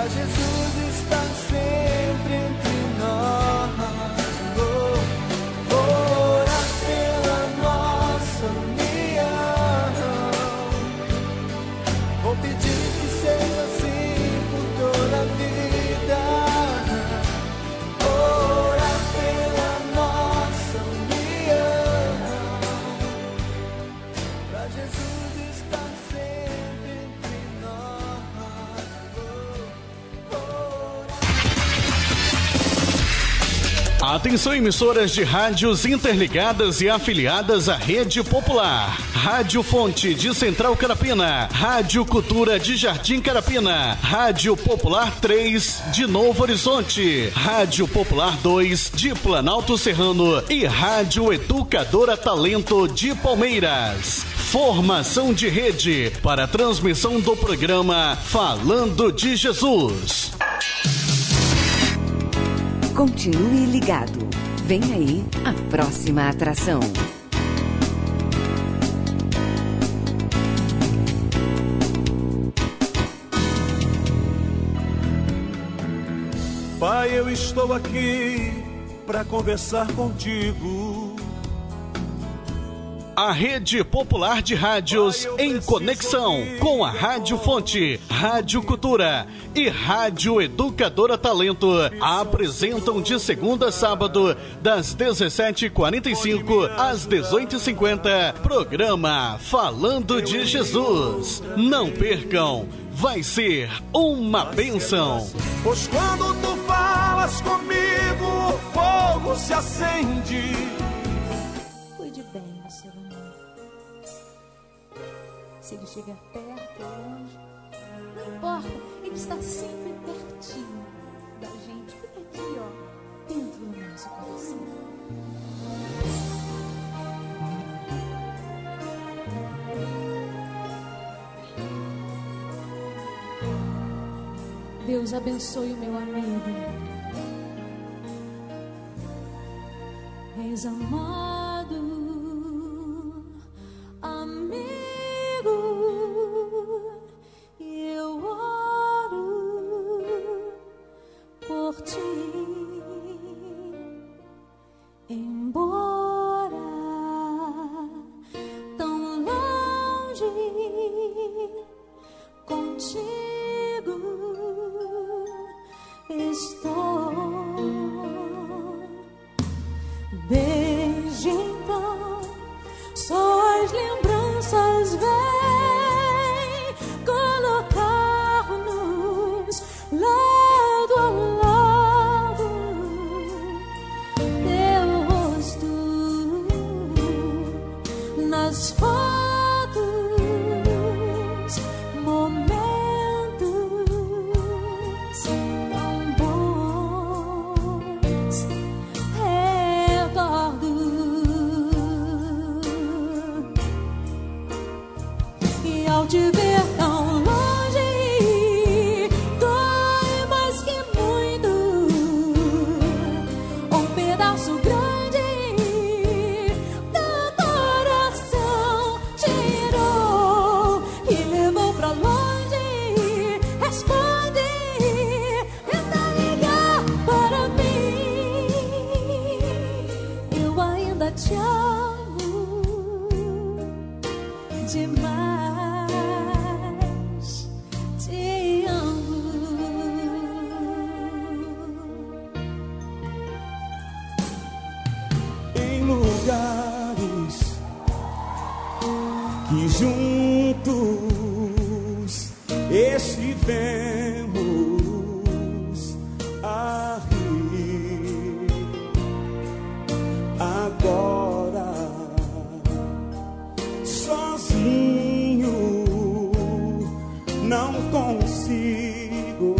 Jesus estar sempre entre nós. Orar pela nossa união. Vou pedir que seja assim por toda a vida. Orar pela nossa união. Pra Jesus estar sempre entre nós. Atenção, emissoras de rádios interligadas e afiliadas à Rede Popular. Rádio Fonte de Central Carapina, Rádio Cultura de Jardim Carapina, Rádio Popular 3 de Novo Horizonte, Rádio Popular 2 de Planalto Serrano e Rádio Educadora Talento de Palmeiras. Formação de rede para a transmissão do programa Falando de Jesus. Continue ligado. Vem aí a próxima atração. Pai, eu estou aqui para conversar contigo. A Rede Popular de Rádios em conexão com a Rádio Fonte, Rádio Cultura e Rádio Educadora Talento apresentam de segunda a sábado, das 17h45 às 18h50, programa Falando de Jesus. Não percam, vai ser uma bênção. Pois quando tu falas comigo, o fogo se acende. Cuide bem do seu amor. Se ele chegar perto ou longe, não importa, ele está sempre pertinho da gente, bem aqui, ó, dentro do nosso coração. Deus abençoe o meu amigo. És amado, amigo, e eu oro por ti. Embora tão longe, contigo estou. Desde então, só as lembranças vêm colocar-nos lado a lado. Teu rosto nas fotos, momentos tão bons. Recordo, e ao te ver tão longe, dói mais que muito. Um pedaço grande do coração tirou e levou pra longe. Responde, tenta ligar para mim. Eu ainda te amo demais, te amo. Em lugares que juntos estivemos a rir, agora sozinho não consigo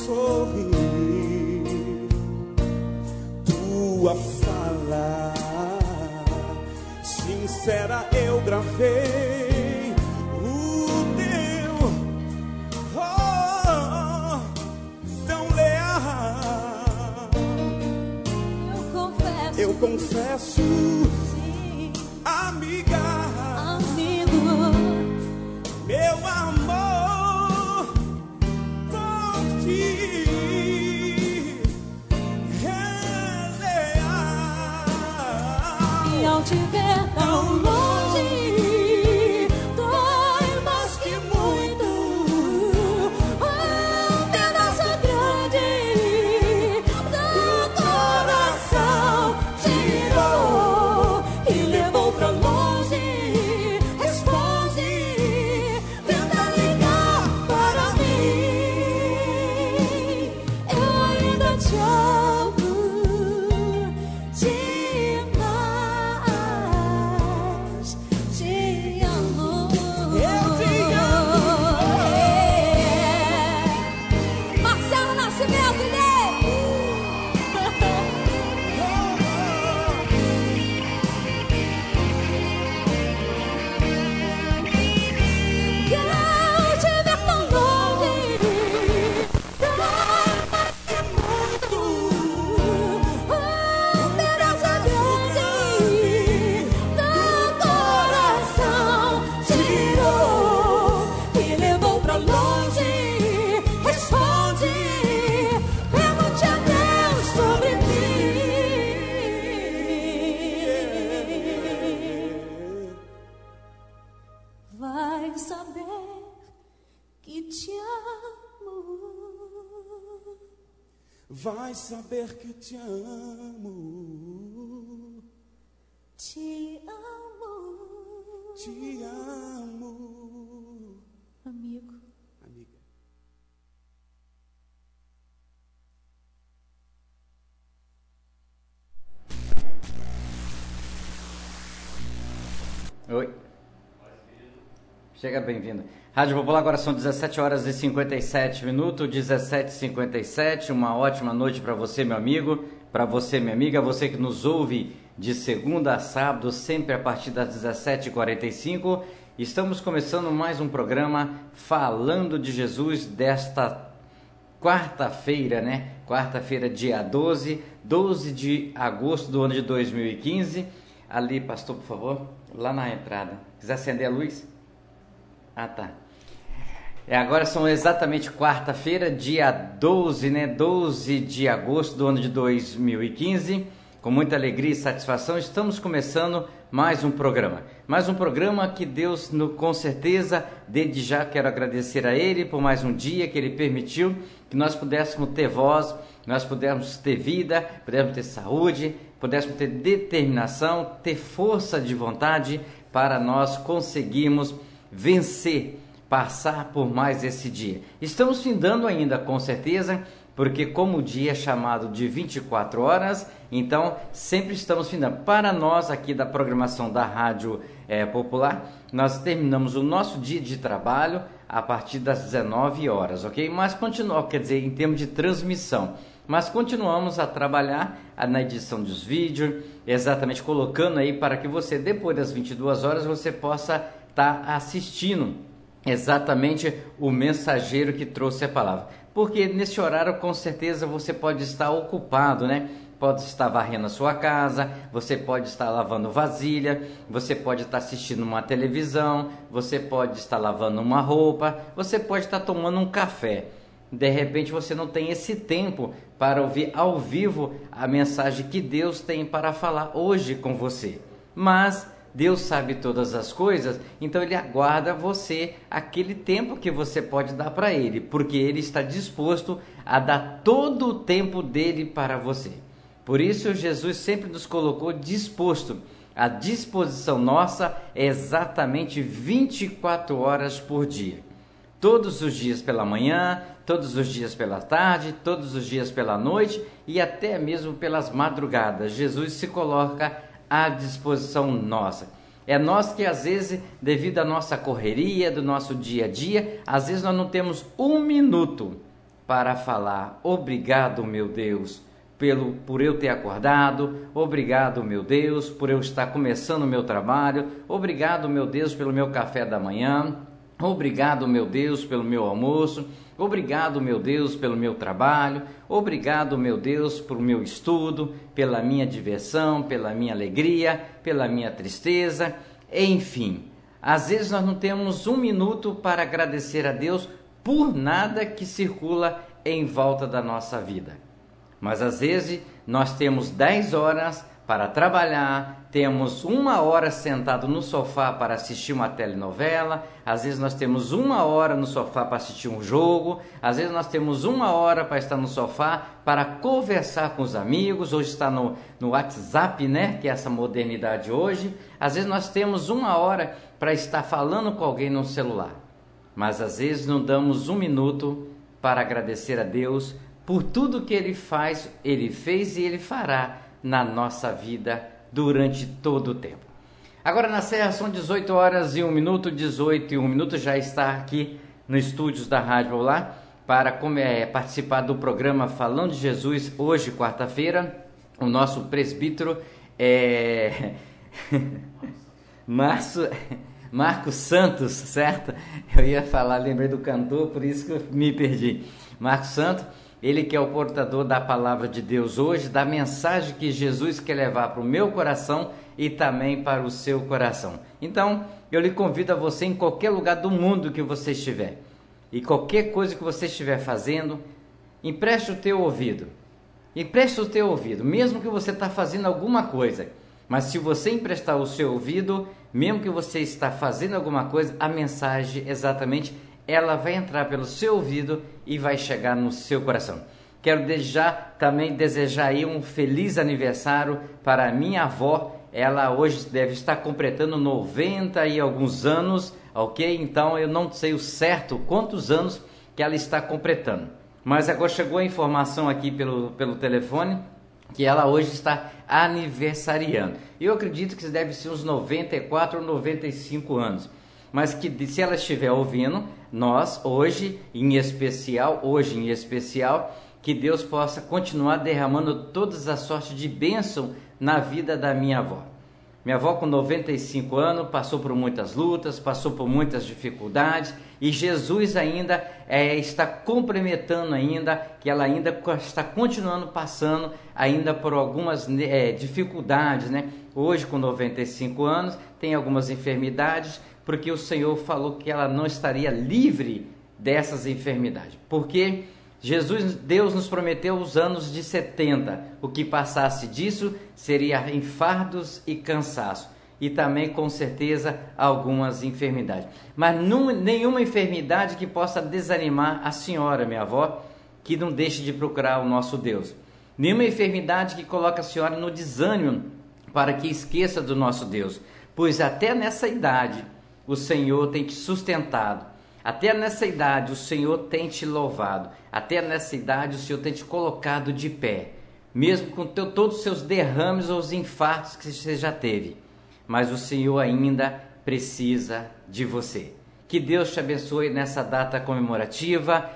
sorrir. Tua fala sincera eu gravei, o teu tão leal. Eu confesso, Sim, amiga, amigo, meu amor vai saber que te amo. Te amo. Te amo. Amigo. Amiga. Oi. Chega bem-vindo. Rádio Popular, agora são 17 horas e 57 minutos, 17h57. Uma ótima noite para você, meu amigo, para você, minha amiga, você que nos ouve de segunda a sábado, sempre a partir das 17h45. Estamos começando mais um programa falando de Jesus desta quarta-feira, né? Quarta-feira, dia 12 de agosto do ano de 2015. Ali, pastor, por favor, lá na entrada. Quiser acender a luz? Ah, tá. Agora são exatamente quarta-feira, dia 12, né? 12 de agosto do ano de 2015. Com muita alegria e satisfação, estamos começando mais um programa. Mais um programa que Deus, com certeza, desde já quero agradecer a Ele por mais um dia que Ele permitiu que nós pudéssemos ter voz, nós pudéssemos ter vida, pudéssemos ter saúde, pudéssemos ter determinação, ter força de vontade para nós conseguirmos vencer, passar por mais esse dia. Estamos findando ainda, com certeza, porque como o dia é chamado de 24 horas, então sempre estamos findando. Para nós aqui da programação da Rádio Popular, nós terminamos o nosso dia de trabalho a partir das 19 horas, ok? Mas continuamos, quer dizer, em termos de transmissão, mas continuamos a trabalhar na edição dos vídeos, exatamente colocando aí para que você, depois das 22 horas, você possa estar assistindo exatamente o mensageiro que trouxe a palavra. Porque nesse horário, com certeza, você pode estar ocupado, né? Pode estar varrendo a sua casa, você pode estar lavando vasilha, você pode estar assistindo uma televisão, você pode estar lavando uma roupa, você pode estar tomando um café. De repente você não tem esse tempo para ouvir ao vivo a mensagem que Deus tem para falar hoje com você. Mas Deus sabe todas as coisas, então Ele aguarda você aquele tempo que você pode dar para Ele, porque Ele está disposto a dar todo o tempo dele para você. Por isso Jesus sempre nos colocou disposto. A disposição nossa é exatamente 24 horas por dia. Todos os dias pela manhã, todos os dias pela tarde, todos os dias pela noite e até mesmo pelas madrugadas. Jesus se coloca à disposição nossa. É nós que às vezes, devido à nossa correria, do nosso dia a dia, às vezes nós não temos um minuto para falar: obrigado, meu Deus, por eu ter acordado, obrigado, meu Deus, por eu estar começando o meu trabalho, obrigado, meu Deus, pelo meu café da manhã, obrigado, meu Deus, pelo meu almoço, obrigado, meu Deus, pelo meu trabalho, obrigado, meu Deus, pelo meu estudo, pela minha diversão, pela minha alegria, pela minha tristeza, enfim. Às vezes nós não temos um minuto para agradecer a Deus por nada que circula em volta da nossa vida. Mas às vezes nós temos 10 horas para trabalhar, temos 1 hora sentado no sofá para assistir uma telenovela, às vezes nós temos 1 hora no sofá para assistir um jogo, às vezes nós temos 1 hora para estar no sofá para conversar com os amigos, hoje está no WhatsApp, né, que é essa modernidade hoje, às vezes nós temos 1 hora para estar falando com alguém no celular, mas às vezes não damos um minuto para agradecer a Deus por tudo que Ele faz, Ele fez e Ele fará na nossa vida durante todo o tempo. Agora na Serra são 18 horas e 1 minuto, 18 e 1 minuto, já está aqui no estúdios da Rádio Popular para participar do programa Falando de Jesus, hoje quarta-feira. O nosso presbítero é Marcos Santos, certo? Eu ia falar, lembrei do cantor, por isso que eu me perdi. Marcos Santos, ele que é o portador da palavra de Deus hoje, da mensagem que Jesus quer levar para o meu coração e também para o seu coração. Então, eu lhe convido a você, em qualquer lugar do mundo que você estiver, e qualquer coisa que você estiver fazendo, empreste o teu ouvido. Empreste o teu ouvido, mesmo que você está fazendo alguma coisa. Mas se você emprestar o seu ouvido, mesmo que você está fazendo alguma coisa, a mensagem exatamente ela vai entrar pelo seu ouvido e vai chegar no seu coração. Quero também desejar aí um feliz aniversário para a minha avó. Ela hoje deve estar completando 90 e alguns anos, ok? Então eu não sei o certo quantos anos que ela está completando. Mas agora chegou a informação aqui pelo telefone que ela hoje está aniversariando. Eu acredito que deve ser uns 94 ou 95 anos. Mas que se ela estiver ouvindo, nós hoje em especial, que Deus possa continuar derramando todas as sortes de bênção na vida da minha avó. Minha avó com 95 anos passou por muitas lutas, passou por muitas dificuldades e Jesus ainda está complementando ainda, que ela ainda está continuando passando ainda por algumas dificuldades, né? Hoje com 95 anos tem algumas enfermidades, porque o Senhor falou que ela não estaria livre dessas enfermidades. Porque Deus nos prometeu os anos de 70. O que passasse disso seria enfardos e cansaço. E também, com certeza, algumas enfermidades. Mas nenhuma enfermidade que possa desanimar a senhora, minha avó, que não deixe de procurar o nosso Deus. Nenhuma enfermidade que coloque a senhora no desânimo para que esqueça do nosso Deus. Pois até nessa idade o Senhor tem te sustentado. Até nessa idade o Senhor tem te louvado. Até nessa idade o Senhor tem te colocado de pé. Mesmo com todos os seus derrames ou os infartos que você já teve. Mas o Senhor ainda precisa de você. Que Deus te abençoe nessa data comemorativa.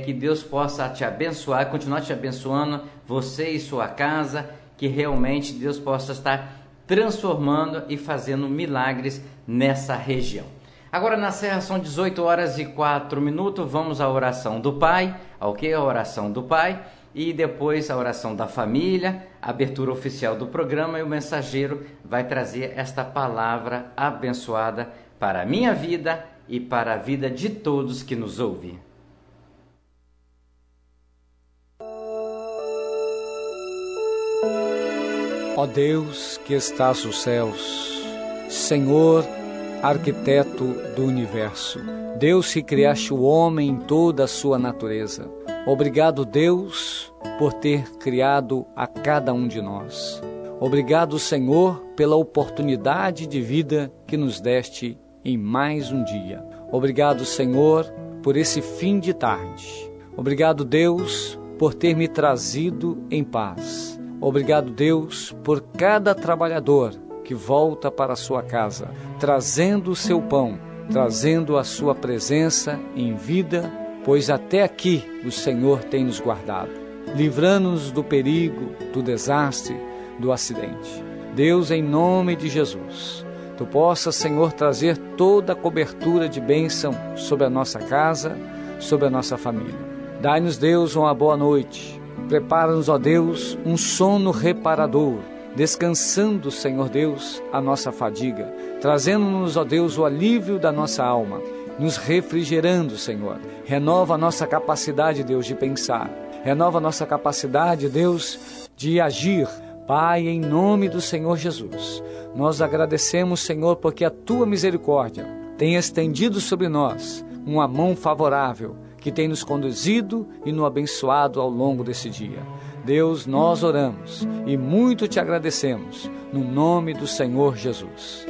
Que Deus possa te abençoar, continuar te abençoando, você e sua casa. Que realmente Deus possa estar transformando e fazendo milagres nessa região. Agora na Serra são 18 horas e 4 minutos, vamos à oração do Pai, ok? A oração do Pai e depois a oração da família, a abertura oficial do programa e o mensageiro vai trazer esta palavra abençoada para a minha vida e para a vida de todos que nos ouvem. Ó Deus que estás nos céus, Senhor, arquiteto do universo, Deus que criaste o homem em toda a sua natureza. Obrigado, Deus, por ter criado a cada um de nós. Obrigado, Senhor, pela oportunidade de vida que nos deste em mais um dia. Obrigado, Senhor, por esse fim de tarde. Obrigado, Deus, por ter me trazido em paz. Obrigado, Deus, por cada trabalhador que volta para a sua casa, trazendo o seu pão, trazendo a sua presença em vida, pois até aqui o Senhor tem nos guardado, livrando-nos do perigo, do desastre, do acidente. Deus, em nome de Jesus, Tu possas, Senhor, trazer toda a cobertura de bênção sobre a nossa casa, sobre a nossa família. Dai-nos, Deus, uma boa noite. Prepara-nos, ó Deus, um sono reparador, descansando, Senhor Deus, a nossa fadiga, trazendo-nos, ó Deus, o alívio da nossa alma, nos refrigerando, Senhor. Renova a nossa capacidade, Deus, de pensar. Renova a nossa capacidade, Deus, de agir. Pai, em nome do Senhor Jesus, nós agradecemos, Senhor, porque a Tua misericórdia tem estendido sobre nós uma mão favorável, que tem nos conduzido e nos abençoado ao longo desse dia. Deus, nós oramos e muito te agradecemos, no nome do Senhor Jesus.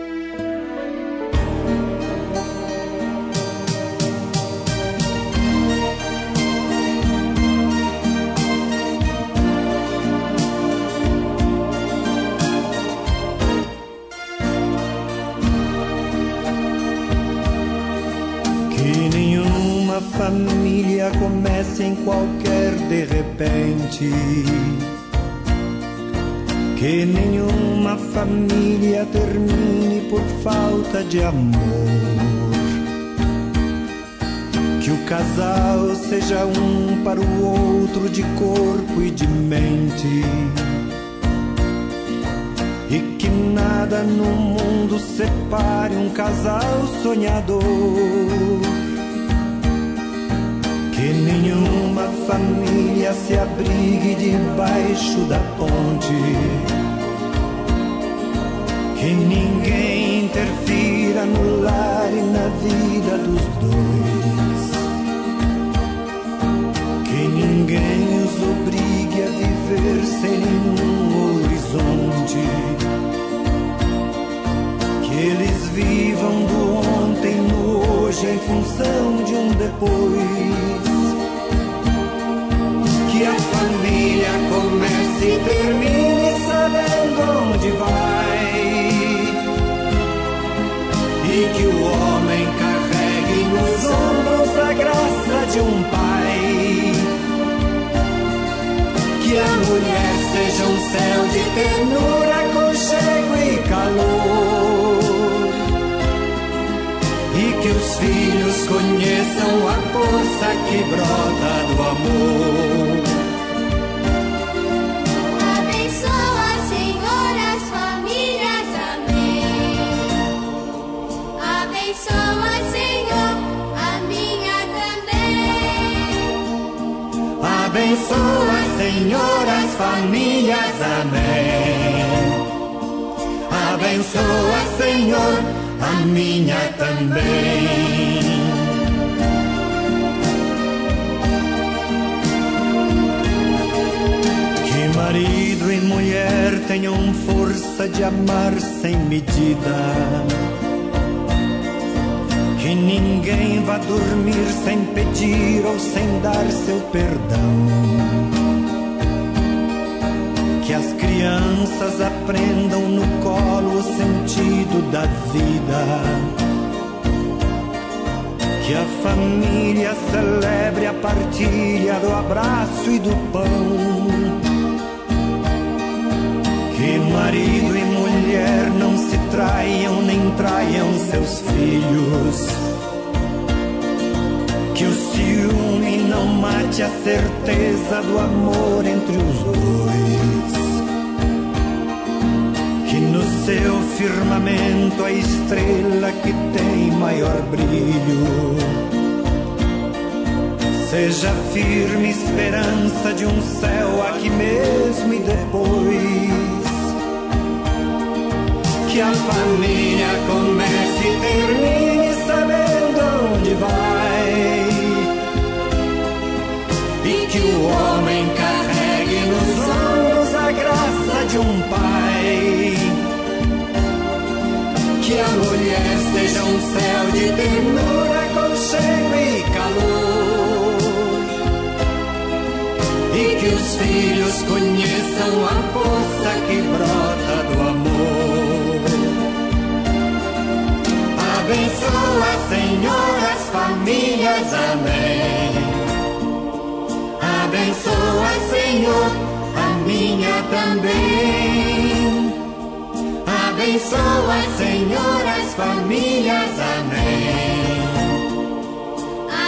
Família começa em qualquer de repente, que nenhuma família termine por falta de amor, que o casal seja um para o outro de corpo e de mente, e que nada no mundo separe um casal sonhador. Que nenhuma família se abrigue debaixo da ponte, que ninguém interfira no lar e na vida dos dois, que ninguém use hoje em função de um depois. Que a família comece e termine sabendo onde vai, e que o homem carregue nos ombros a graça de um pai. Que a mulher seja um céu de ternura, aconchego e calor, e que os filhos conheçam a força que brota do amor. Abençoa, Senhor, as famílias, amém. Abençoa, Senhor, a minha também. Abençoa, Senhor, as famílias, amém. Abençoa, Senhor, a minha também. Que marido e mulher tenham força de amar sem medida. Que ninguém vá dormir sem pedir ou sem dar seu perdão. Que as crianças aprendam no colo o sentido da vida. Que a família celebre a partilha do abraço e do pão. Que marido e mulher não se traiam nem traiam seus filhos. Que o ciúme não mate a certeza do amor entre os dois. Que no seu firmamento a estrela que tem maior brilho seja firme esperança de um céu aqui mesmo e depois. Que a família comece e termine sabendo onde vai, e que o homem carregue nos ombros a graça de um pai. Que a mulher seja um céu de ternura, aconchego e calor, e que os filhos conheçam a força que brota do amor. Abençoa, Senhor, as famílias, amém. Abençoa, Senhor, a minha também. Abençoa, Senhor, as famílias, amém.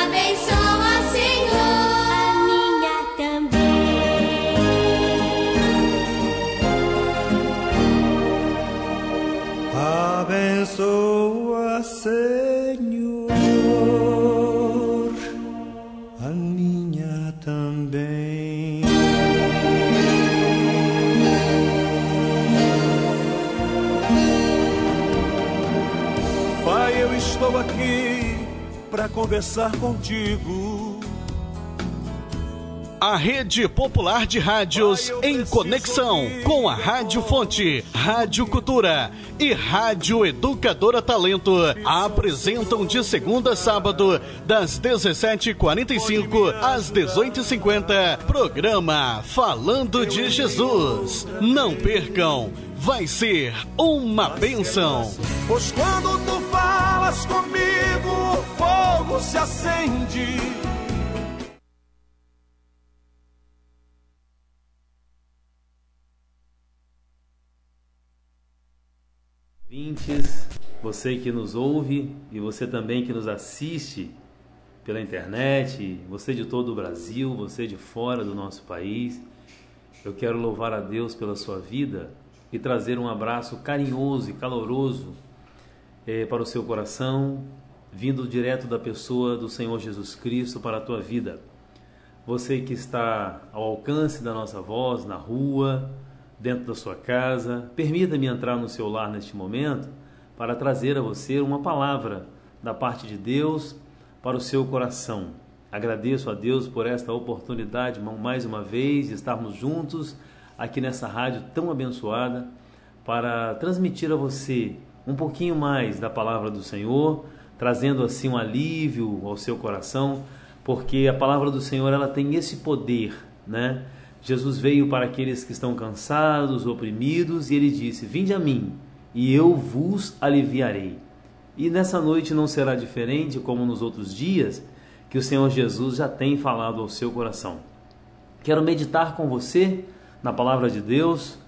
Abençoa, Senhor, a minha também. Abençoa, Senhor, a minha também. Pai, eu estou aqui para conversar contigo. A Rede Popular de Rádios em conexão com a Rádio Fonte, Rádio Cultura e Rádio Educadora Talento apresentam de segunda a sábado, das 17h45 às 18h50, programa Falando de Jesus. Não percam, vai ser uma bênção. Pois quando tu falas comigo, o fogo se acende. Ouvintes, você que nos ouve e você também que nos assiste pela internet, você de todo o Brasil, você de fora do nosso país, eu quero louvar a Deus pela sua vida e trazer um abraço carinhoso e caloroso para o seu coração, vindo direto da pessoa do Senhor Jesus Cristo para a tua vida. Você que está ao alcance da nossa voz, na rua, dentro da sua casa, permita-me entrar no seu lar neste momento para trazer a você uma palavra da parte de Deus para o seu coração. Agradeço a Deus por esta oportunidade, mais uma vez, de estarmos juntos aqui nessa rádio tão abençoada para transmitir a você um pouquinho mais da palavra do Senhor, trazendo assim um alívio ao seu coração, porque a palavra do Senhor ela tem esse poder, né? Jesus veio para aqueles que estão cansados, oprimidos, e ele disse: vinde a mim e eu vos aliviarei. E nessa noite não será diferente como nos outros dias, que o Senhor Jesus já tem falado ao seu coração. Quero meditar com você na palavra de Deus,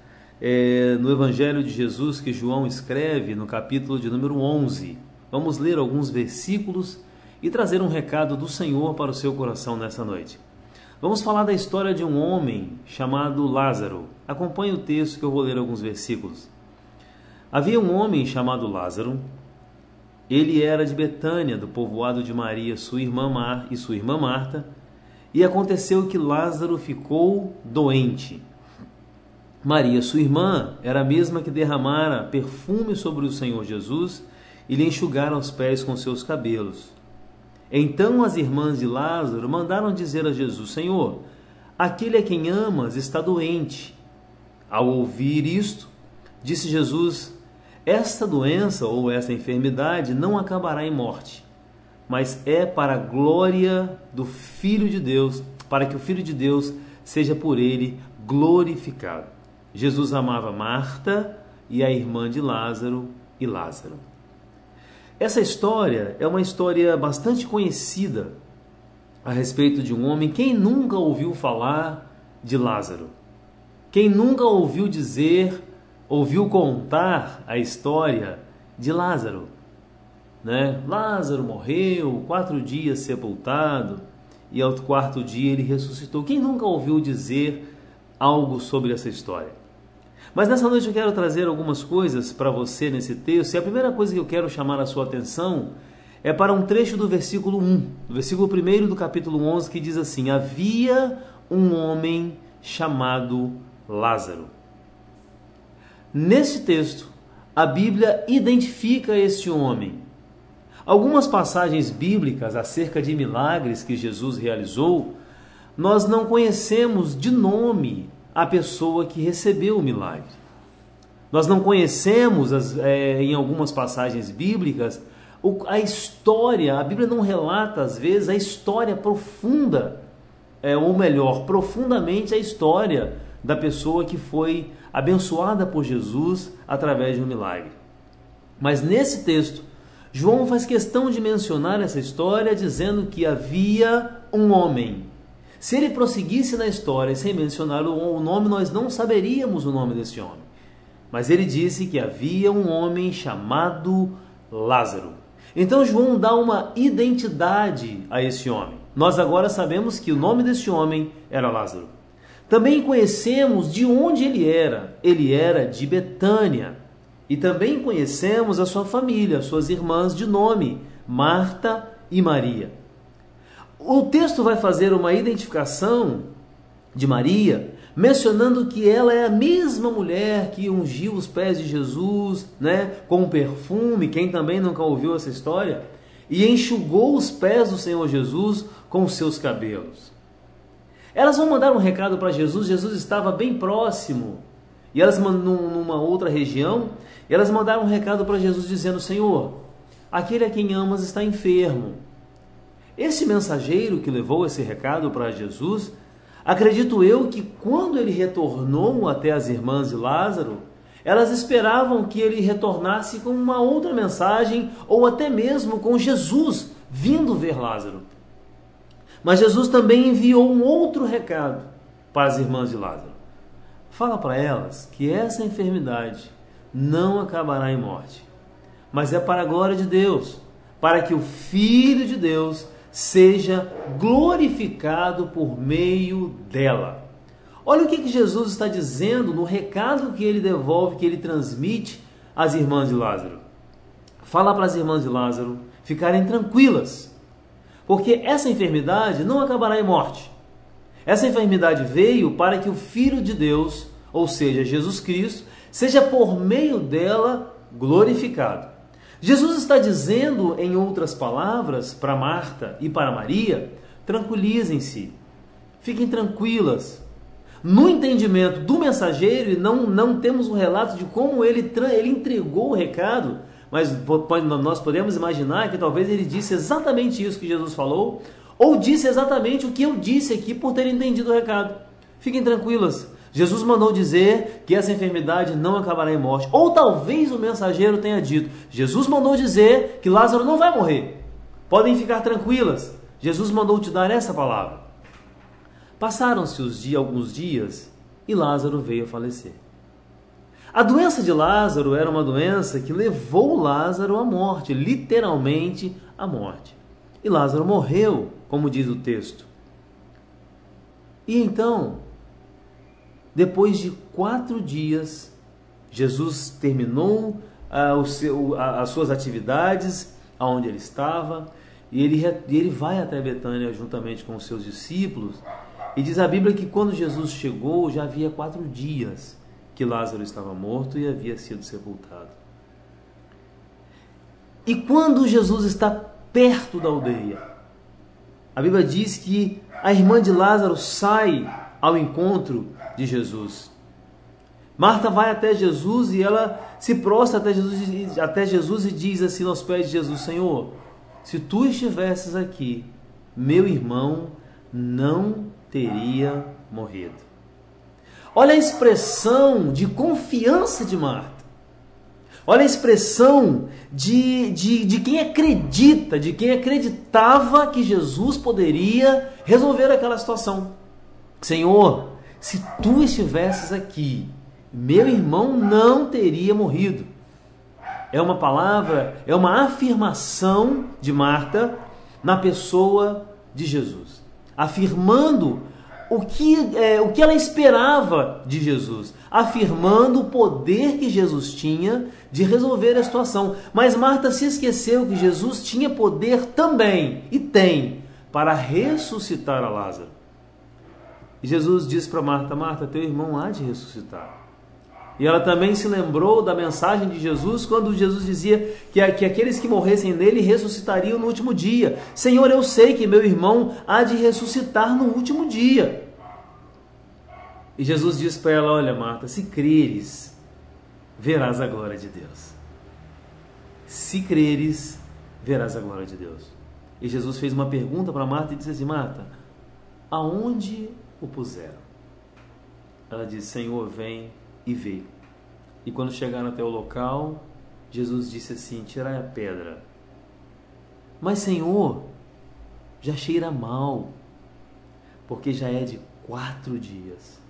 no Evangelho de Jesus que João escreve no capítulo de número 11. Vamos ler alguns versículos e trazer um recado do Senhor para o seu coração nessa noite. Vamos falar da história de um homem chamado Lázaro. Acompanhe o texto que eu vou ler alguns versículos. Havia um homem chamado Lázaro. Ele era de Betânia, do povoado de Maria, sua irmã Marta, e aconteceu que Lázaro ficou doente. Maria, sua irmã, era a mesma que derramara perfume sobre o Senhor Jesus e lhe enxugara os pés com seus cabelos. Então as irmãs de Lázaro mandaram dizer a Jesus: Senhor, aquele a quem amas está doente. Ao ouvir isto, disse Jesus: esta doença ou esta enfermidade não acabará em morte, mas é para a glória do Filho de Deus, para que o Filho de Deus seja por ele glorificado. Jesus amava Marta e a irmã de Lázaro e Lázaro. Essa história é uma história bastante conhecida a respeito de um homem. Quem nunca ouviu falar de Lázaro? Quem nunca ouviu contar a história de Lázaro? Né? Lázaro morreu, 4 dias sepultado, e ao 4º dia ele ressuscitou. Quem nunca ouviu dizer algo sobre essa história? Mas nessa noite eu quero trazer algumas coisas para você nesse texto, e a primeira coisa que eu quero chamar a sua atenção é para um trecho do versículo 1, do versículo 1 do capítulo 11, que diz assim: havia um homem chamado Lázaro. Nesse texto, a Bíblia identifica este homem. Algumas passagens bíblicas acerca de milagres que Jesus realizou, nós não conhecemos de nome a pessoa que recebeu o milagre. Nós não conhecemos, em algumas passagens bíblicas, a história. A Bíblia não relata, às vezes, a história profunda, ou melhor, profundamente a história da pessoa que foi abençoada por Jesus através de um milagre. Mas nesse texto, João faz questão de mencionar essa história, dizendo que havia um homem. Se ele prosseguisse na história sem mencionar o nome, nós não saberíamos o nome desse homem. Mas ele disse que havia um homem chamado Lázaro. Então João dá uma identidade a esse homem. Nós agora sabemos que o nome desse homem era Lázaro. Também conhecemos de onde ele era. Ele era de Betânia. E também conhecemos a sua família, suas irmãs de nome, Marta e Maria. O texto vai fazer uma identificação de Maria, mencionando que ela é a mesma mulher que ungiu os pés de Jesus, né, com perfume. Quem também nunca ouviu essa história? E enxugou os pés do Senhor Jesus com os seus cabelos. Elas vão mandar um recado para Jesus. Jesus estava bem próximo, e elas numa outra região, e elas mandaram um recado para Jesus dizendo: Senhor, aquele a quem amas está enfermo. Esse mensageiro que levou esse recado para Jesus, acredito eu que quando ele retornou até as irmãs de Lázaro, elas esperavam que ele retornasse com uma outra mensagem, ou até mesmo com Jesus vindo ver Lázaro. Mas Jesus também enviou um outro recado para as irmãs de Lázaro. Fala para elas que essa enfermidade não acabará em morte, mas é para a glória de Deus, para que o Filho de Deus seja glorificado por meio dela. Olha o que Jesus está dizendo no recado que ele devolve, que ele transmite às irmãs de Lázaro. Fala para as irmãs de Lázaro ficarem tranquilas, porque essa enfermidade não acabará em morte. Essa enfermidade veio para que o Filho de Deus, ou seja, Jesus Cristo, seja por meio dela glorificado. Jesus está dizendo, em outras palavras, para Marta e para Maria: tranquilizem-se, fiquem tranquilas. No entendimento do mensageiro, e não temos um relato de como ele entregou o recado, mas nós podemos imaginar que talvez ele disse exatamente isso que Jesus falou, ou disse exatamente o que eu disse aqui por ter entendido o recado. Fiquem tranquilas, Jesus mandou dizer que essa enfermidade não acabará em morte. Ou talvez o mensageiro tenha dito, Jesus mandou dizer que Lázaro não vai morrer. Podem ficar tranquilas, Jesus mandou te dar essa palavra. Passaram-se alguns dias e Lázaro veio a falecer. A doença de Lázaro era uma doença que levou Lázaro à morte, literalmente à morte. E Lázaro morreu, como diz o texto. E então, depois de 4 dias, Jesus terminou as suas atividades, aonde ele estava, e ele vai até Betânia juntamente com os seus discípulos. E diz a Bíblia que quando Jesus chegou, já havia 4 dias que Lázaro estava morto e havia sido sepultado. E quando Jesus está perto da aldeia, a Bíblia diz que a irmã de Lázaro sai ao encontro de Jesus. Marta vai até Jesus e ela se prostra até Jesus e diz assim aos pés de Jesus: Senhor, se tu estivesses aqui, meu irmão não teria morrido. Olha a expressão de confiança de Marta. Olha a expressão de quem acredita, de quem acreditava que Jesus poderia resolver aquela situação. Senhor, se tu estivesses aqui, meu irmão não teria morrido. É uma palavra, é uma afirmação de Marta na pessoa de Jesus, afirmando o que ela esperava de Jesus, afirmando o poder que Jesus tinha de resolver a situação. Mas Marta se esqueceu que Jesus tinha poder também, e tem, para ressuscitar a Lázaro. E Jesus disse para Marta: Marta, teu irmão há de ressuscitar. E ela também se lembrou da mensagem de Jesus, quando Jesus dizia que aqueles que morressem nele ressuscitariam no último dia. Senhor, eu sei que meu irmão há de ressuscitar no último dia. E Jesus disse para ela: olha, Marta, se creres, verás a glória de Deus. Se creres, verás a glória de Deus. E Jesus fez uma pergunta para Marta e disse assim: Marta, aonde o puseram? Ela disse: Senhor, vem e vê. E quando chegaram até o local, Jesus disse assim: tirai a pedra. Mas, Senhor, já cheira mal, porque já é de 4 dias.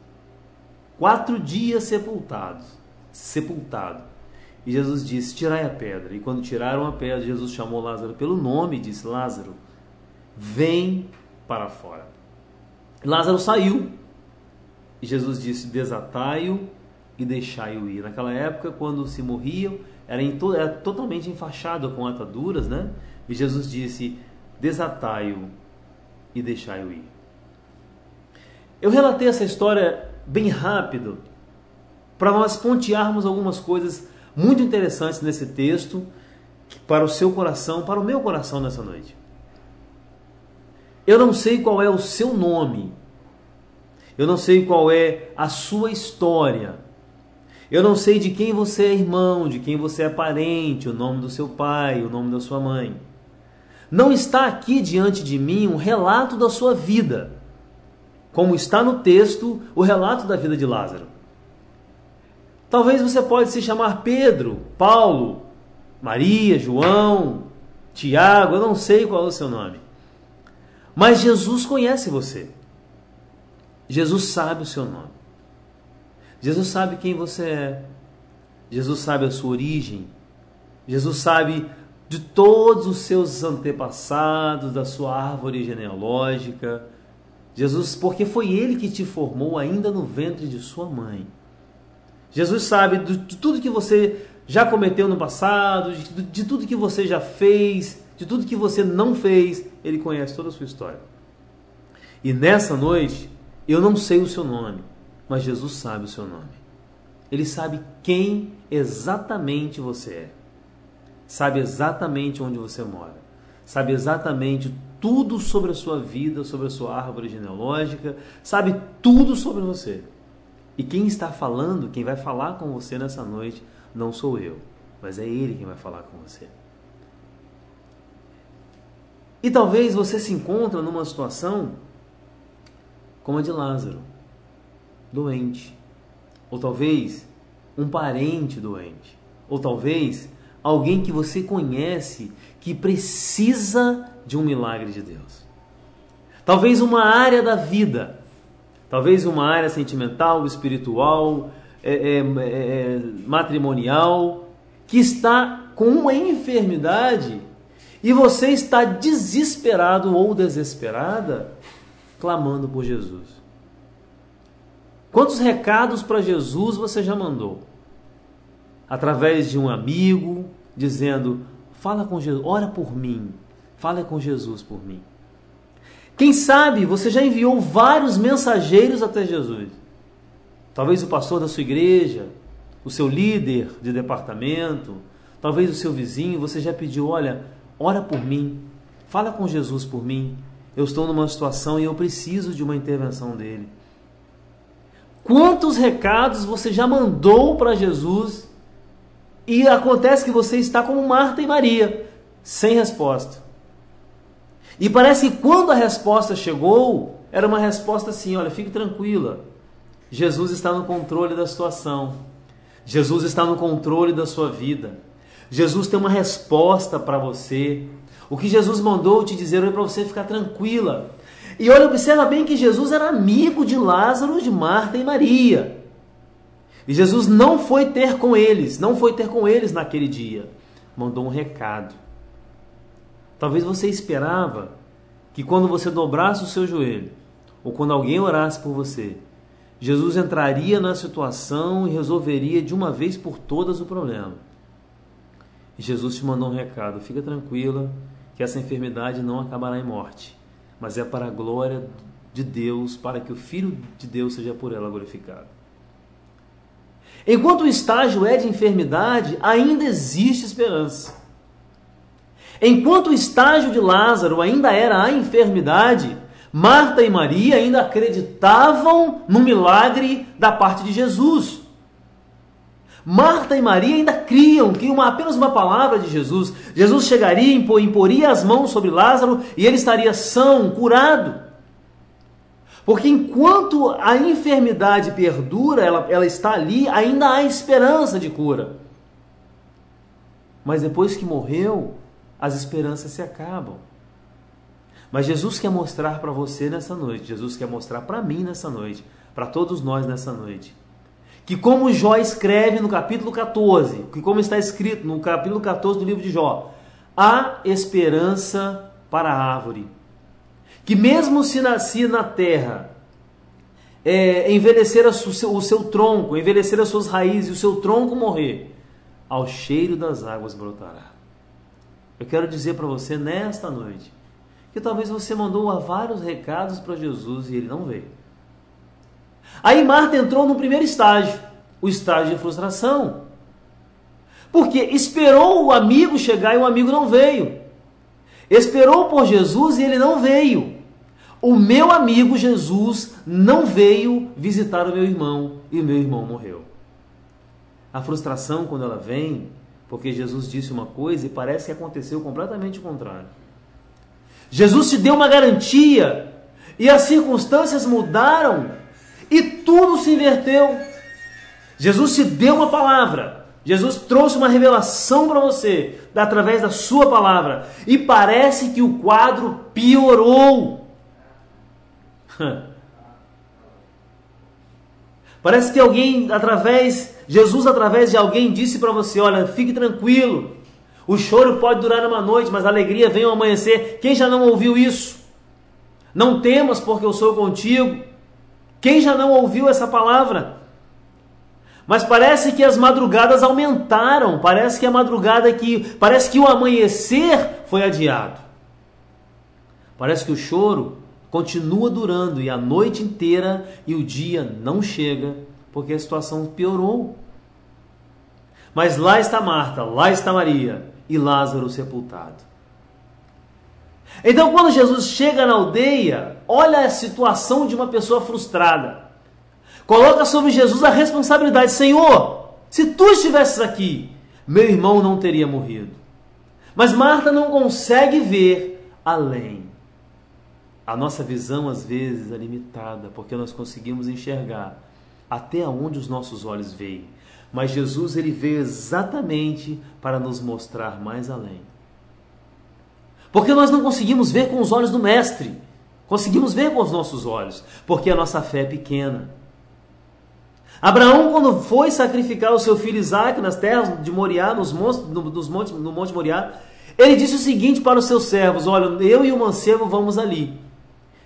4 dias sepultado. E Jesus disse: tirai a pedra. E quando tiraram a pedra, Jesus chamou Lázaro pelo nome e disse: Lázaro, vem para fora. Lázaro saiu. E Jesus disse: desatai-o e deixai-o ir. Naquela época, quando se morriam, era totalmente enfaixado com ataduras, né? E Jesus disse: desatai-o e deixai-o ir. Eu relatei essa história bem rápido para nós pontearmos algumas coisas muito interessantes nesse texto para o seu coração, para o meu coração nessa noite. Eu não sei qual é o seu nome, eu não sei qual é a sua história, eu não sei de quem você é irmão, de quem você é parente, o nome do seu pai, o nome da sua mãe. Não está aqui diante de mim um relato da sua vida, como está no texto o relato da vida de Lázaro. Talvez você pode se chamar Pedro, Paulo, Maria, João, Tiago, eu não sei qual é o seu nome. Mas Jesus conhece você. Jesus sabe o seu nome. Jesus sabe quem você é. Jesus sabe a sua origem. Jesus sabe de todos os seus antepassados, da sua árvore genealógica. Jesus, porque foi Ele que te formou ainda no ventre de sua mãe. Jesus sabe de tudo que você já cometeu no passado, de tudo que você já fez, de tudo que você não fez. Ele conhece toda a sua história. E nessa noite, eu não sei o seu nome, mas Jesus sabe o seu nome. Ele sabe quem exatamente você é. Sabe exatamente onde você mora. Sabe exatamente tudo sobre a sua vida, sobre a sua árvore genealógica. Sabe tudo sobre você. E quem está falando, quem vai falar com você nessa noite, não sou eu. mas é Ele quem vai falar com você. E talvez você se encontre numa situação como a de Lázaro, doente. Ou talvez um parente doente. Ou talvez alguém que você conhece que precisa de um milagre de Deus. Talvez uma área da vida. Talvez uma área sentimental, espiritual, matrimonial, que está com uma enfermidade e você está desesperado ou desesperada, clamando por Jesus. Quantos recados para Jesus você já mandou? Através de um amigo, dizendo, fala com Jesus, ora por mim, fala com Jesus por mim. Quem sabe você já enviou vários mensageiros até Jesus. Talvez o pastor da sua igreja, o seu líder de departamento, talvez o seu vizinho, você já pediu, olha, ora por mim, fala com Jesus por mim, eu estou numa situação e eu preciso de uma intervenção dele. Quantos recados você já mandou para Jesus e acontece que você está como Marta e Maria, sem resposta. E parece que quando a resposta chegou, era uma resposta assim, olha, fique tranquila, Jesus está no controle da situação, Jesus está no controle da sua vida, Jesus tem uma resposta para você. O que Jesus mandou te dizer é para você ficar tranquila. E olha, observa bem que Jesus era amigo de Lázaro, de Marta e Maria. E Jesus não foi ter com eles naquele dia. Mandou um recado. Talvez você esperava que quando você dobrasse o seu joelho, ou quando alguém orasse por você, Jesus entraria na situação e resolveria de uma vez por todas o problema. E Jesus te mandou um recado, fica tranquila que essa enfermidade não acabará em morte, mas é para a glória de Deus, para que o Filho de Deus seja por ela glorificado. Enquanto o estágio é de enfermidade, ainda existe esperança. Enquanto o estágio de Lázaro ainda era a enfermidade, Marta e Maria ainda acreditavam no milagre da parte de Jesus. Marta e Maria ainda criam que apenas uma palavra de Jesus, Jesus chegaria, imporia as mãos sobre Lázaro e ele estaria são, curado. Porque enquanto a enfermidade perdura, ela está ali, ainda há esperança de cura. Mas depois que morreu, as esperanças se acabam. Mas Jesus quer mostrar para você nessa noite, Jesus quer mostrar para mim nessa noite, para todos nós nessa noite, que como Jó escreve no capítulo 14, que como está escrito no capítulo 14 do livro de Jó, há esperança para a árvore. Que mesmo se nascer na terra, envelhecer o seu tronco, envelhecer as suas raízes e o seu tronco morrer, ao cheiro das águas brotará. Eu quero dizer para você nesta noite, que talvez você mandou vários recados para Jesus e ele não veio. Aí Marta entrou no primeiro estágio, o estágio de frustração. Porque esperou o amigo chegar e o amigo não veio. Esperou por Jesus e ele não veio. O meu amigo Jesus não veio visitar o meu irmão e o meu irmão morreu. A frustração, quando ela vem, porque Jesus disse uma coisa e parece que aconteceu completamente o contrário. Jesus te deu uma garantia e as circunstâncias mudaram e tudo se inverteu. Jesus te deu uma palavra. Jesus trouxe uma revelação para você através da sua palavra e parece que o quadro piorou. Parece que Jesus através de alguém disse para você, olha, fique tranquilo, o choro pode durar uma noite, mas a alegria vem ao amanhecer. Quem já não ouviu isso? Não temas porque eu sou contigo. Quem já não ouviu essa palavra? Mas parece que as madrugadas aumentaram, parece que o amanhecer foi adiado. Parece que o choro continua durando e a noite inteira e o dia não chega, porque a situação piorou. Mas lá está Marta, lá está Maria e Lázaro sepultado. Então quando Jesus chega na aldeia, olha a situação de uma pessoa frustrada. Coloca sobre Jesus a responsabilidade. Senhor, se tu estivesses aqui, meu irmão não teria morrido. Mas Marta não consegue ver além. A nossa visão, às vezes, é limitada, porque nós conseguimos enxergar até onde os nossos olhos veem. Mas Jesus, ele veio exatamente para nos mostrar mais além. Porque nós não conseguimos ver com os olhos do Mestre. Conseguimos ver com os nossos olhos, porque a nossa fé é pequena. Abraão, quando foi sacrificar o seu filho Isaque nas terras de Moriá, no Monte Moriá, ele disse o seguinte para os seus servos: olha, eu e o mancebo vamos ali,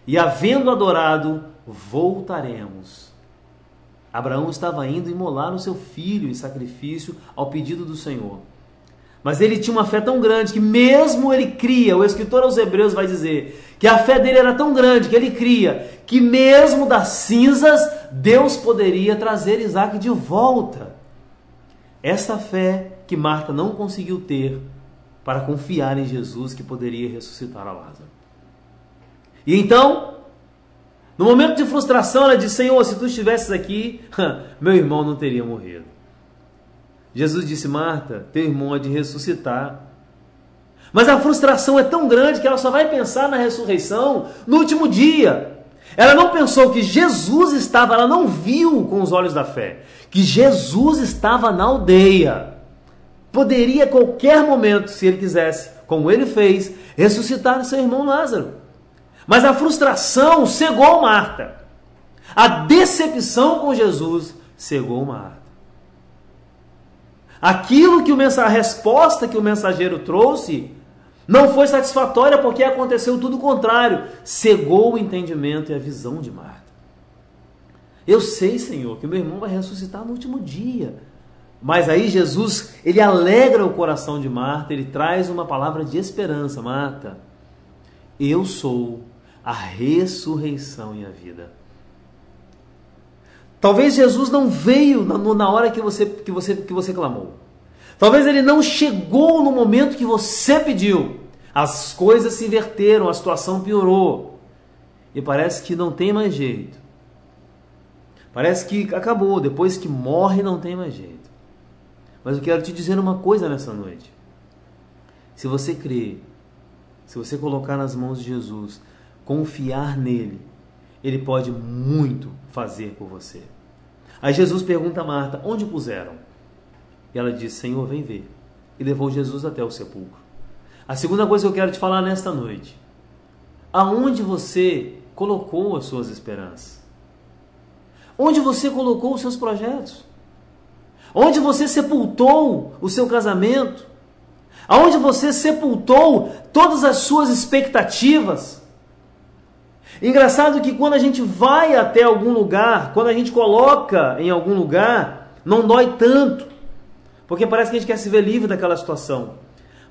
e havendo adorado, voltaremos. Abraão estava indo imolar o seu filho em sacrifício ao pedido do Senhor. Mas ele tinha uma fé tão grande que mesmo ele cria, o escritor aos Hebreus vai dizer, que a fé dele era tão grande que ele cria que mesmo das cinzas Deus poderia trazer Isaque de volta. Essa fé que Marta não conseguiu ter para confiar em Jesus que poderia ressuscitar a Lázaro. E então, no momento de frustração, ela diz: Senhor, se tu estivesses aqui, meu irmão não teria morrido. Jesus disse: Marta, teu irmão há de ressuscitar. Mas a frustração é tão grande que ela só vai pensar na ressurreição no último dia. Ela não pensou que Jesus estava, ela não viu com os olhos da fé, que Jesus estava na aldeia. Poderia a qualquer momento, se ele quisesse, como ele fez, ressuscitar seu irmão Lázaro. Mas a frustração cegou Marta. A decepção com Jesus cegou Marta. Aquilo que a resposta que o mensageiro trouxe não foi satisfatória, porque aconteceu tudo o contrário. Cegou o entendimento e a visão de Marta. Eu sei, Senhor, que meu irmão vai ressuscitar no último dia. Mas aí Jesus, ele alegra o coração de Marta, ele traz uma palavra de esperança. Marta, eu sou a ressurreição e a vida. Talvez Jesus não veio na hora que você clamou. Talvez ele não chegou no momento que você pediu. As coisas se inverteram, a situação piorou. E parece que não tem mais jeito. Parece que acabou, depois que morre não tem mais jeito. Mas eu quero te dizer uma coisa nessa noite. Se você crer, se você colocar nas mãos de Jesus, confiar nele, ele pode muito fazer por você. Aí Jesus pergunta a Marta: onde puseram? E ela diz: Senhor, vem ver. E levou Jesus até o sepulcro. A segunda coisa que eu quero te falar nesta noite: aonde você colocou as suas esperanças? Onde você colocou os seus projetos? Onde você sepultou o seu casamento? Aonde você sepultou todas as suas expectativas? Engraçado que quando a gente vai até algum lugar, quando a gente coloca em algum lugar, não dói tanto, porque parece que a gente quer se ver livre daquela situação.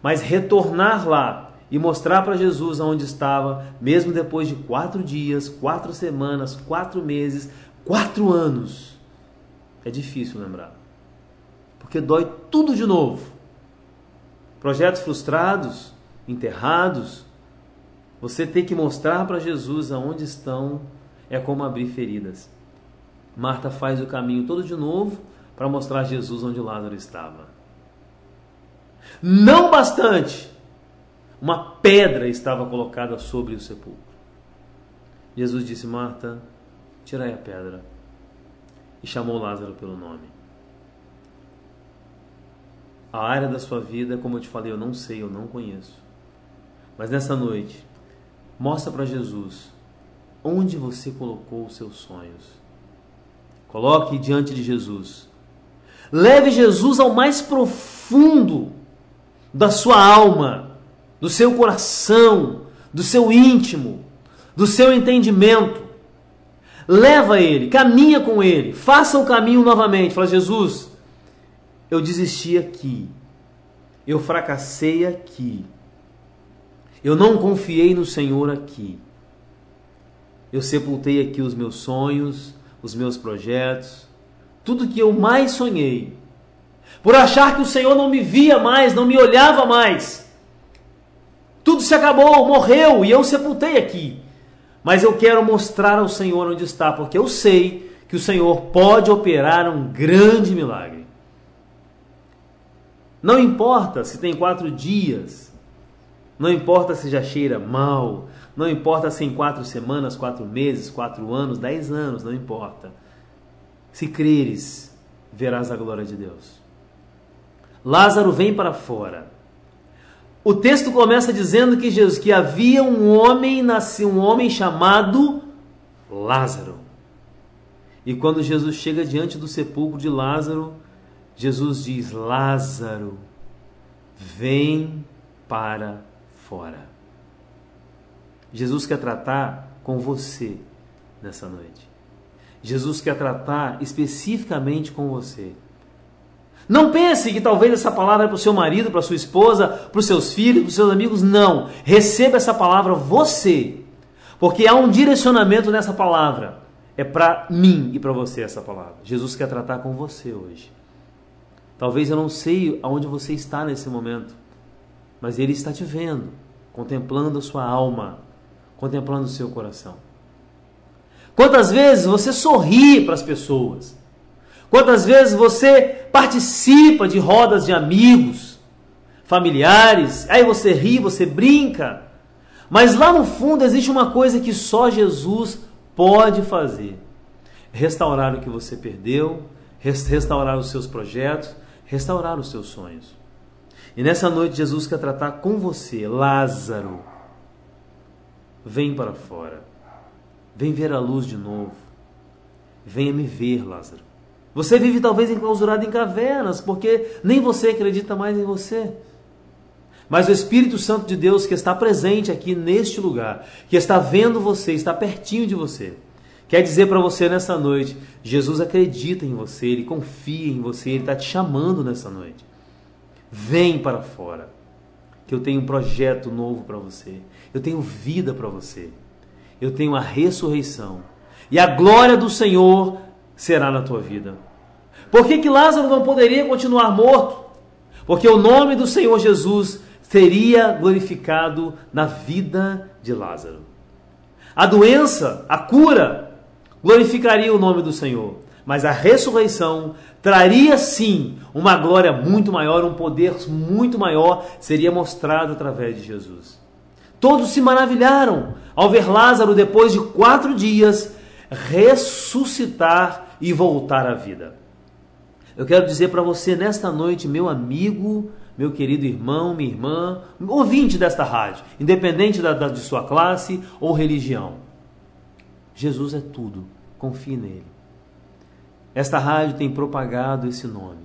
Mas retornar lá e mostrar para Jesus aonde estava, mesmo depois de 4 dias, 4 semanas, 4 meses, 4 anos, é difícil lembrar. Porque dói tudo de novo. Projetos frustrados, enterrados. Você ter que mostrar para Jesus aonde estão é como abrir feridas. Marta faz o caminho todo de novo para mostrar a Jesus onde Lázaro estava. Não bastante, uma pedra estava colocada sobre o sepulcro. Jesus disse: Marta, tirai a pedra. E chamou Lázaro pelo nome. A área da sua vida, como eu te falei, eu não sei, eu não conheço. Mas nessa noite, mostra para Jesus onde você colocou os seus sonhos. Coloque diante de Jesus. Leve Jesus ao mais profundo da sua alma, do seu coração, do seu íntimo, do seu entendimento. Leva ele, caminha com ele, faça o caminho novamente. Fala: Jesus, eu desisti aqui, eu fracassei aqui, eu não confiei no Senhor aqui, eu sepultei aqui os meus sonhos, os meus projetos, tudo que eu mais sonhei, por achar que o Senhor não me via mais, não me olhava mais. Tudo se acabou, morreu e eu sepultei aqui. Mas eu quero mostrar ao Senhor onde está, porque eu sei que o Senhor pode operar um grande milagre. Não importa se tem 4 dias, não importa se já cheira mal, não importa se em 4 semanas, 4 meses, 4 anos, 10 anos, não importa. Se creres, verás a glória de Deus. Lázaro vem para fora. O texto começa dizendo que havia um homem chamado Lázaro. E quando Jesus chega diante do sepulcro de Lázaro, Jesus diz: Lázaro, vem para fora. Jesus quer tratar com você nessa noite. Jesus quer tratar especificamente com você. Não pense que talvez essa palavra é para o seu marido, para a sua esposa, para os seus filhos, para os seus amigos. Não. Receba essa palavra você. Porque há um direcionamento nessa palavra. É para mim e para você essa palavra. Jesus quer tratar com você hoje. Talvez eu não sei aonde você está nesse momento, mas Ele está te vendo, contemplando a sua alma, contemplando o seu coração. Quantas vezes você sorri para as pessoas? Quantas vezes você participa de rodas de amigos, familiares, aí você ri, você brinca, mas lá no fundo existe uma coisa que só Jesus pode fazer: restaurar o que você perdeu, restaurar os seus projetos, restaurar os seus sonhos. E nessa noite Jesus quer tratar com você. Lázaro, vem para fora, vem ver a luz de novo, venha me ver, Lázaro. Você vive talvez enclausurado em cavernas, porque nem você acredita mais em você. Mas o Espírito Santo de Deus, que está presente aqui neste lugar, que está vendo você, está pertinho de você, quer dizer para você nessa noite: Jesus acredita em você, Ele confia em você, Ele está te chamando nessa noite. Vem para fora, que eu tenho um projeto novo para você, eu tenho vida para você, eu tenho a ressurreição, e a glória do Senhor será na tua vida. Por que Lázaro não poderia continuar morto? Porque o nome do Senhor Jesus seria glorificado na vida de Lázaro. A doença, a cura, glorificaria o nome do Senhor, mas a ressurreição traria sim uma glória muito maior, um poder muito maior seria mostrado através de Jesus. Todos se maravilharam ao ver Lázaro, depois de 4 dias, ressuscitar e voltar à vida. Eu quero dizer para você nesta noite, meu amigo, meu querido irmão, minha irmã, ouvinte desta rádio, independente de sua classe ou religião, Jesus é tudo, confie nele. Esta rádio tem propagado esse nome.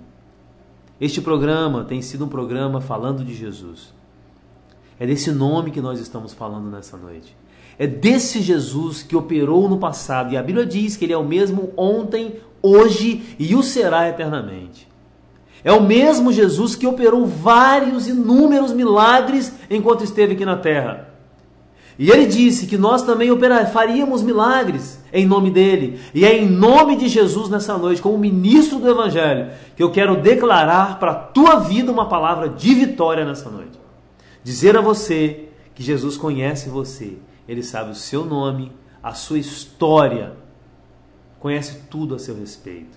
Este programa tem sido um programa falando de Jesus. É desse nome que nós estamos falando nessa noite. É desse Jesus que operou no passado, e a Bíblia diz que Ele é o mesmo ontem, hoje e o será eternamente. É o mesmo Jesus que operou vários, inúmeros milagres enquanto esteve aqui na terra. E Ele disse que nós também faríamos milagres em nome dEle. E é em nome de Jesus nessa noite, como ministro do Evangelho, que eu quero declarar para a tua vida uma palavra de vitória nessa noite. Dizer a você que Jesus conhece você. Ele sabe o seu nome, a sua história, conhece tudo a seu respeito.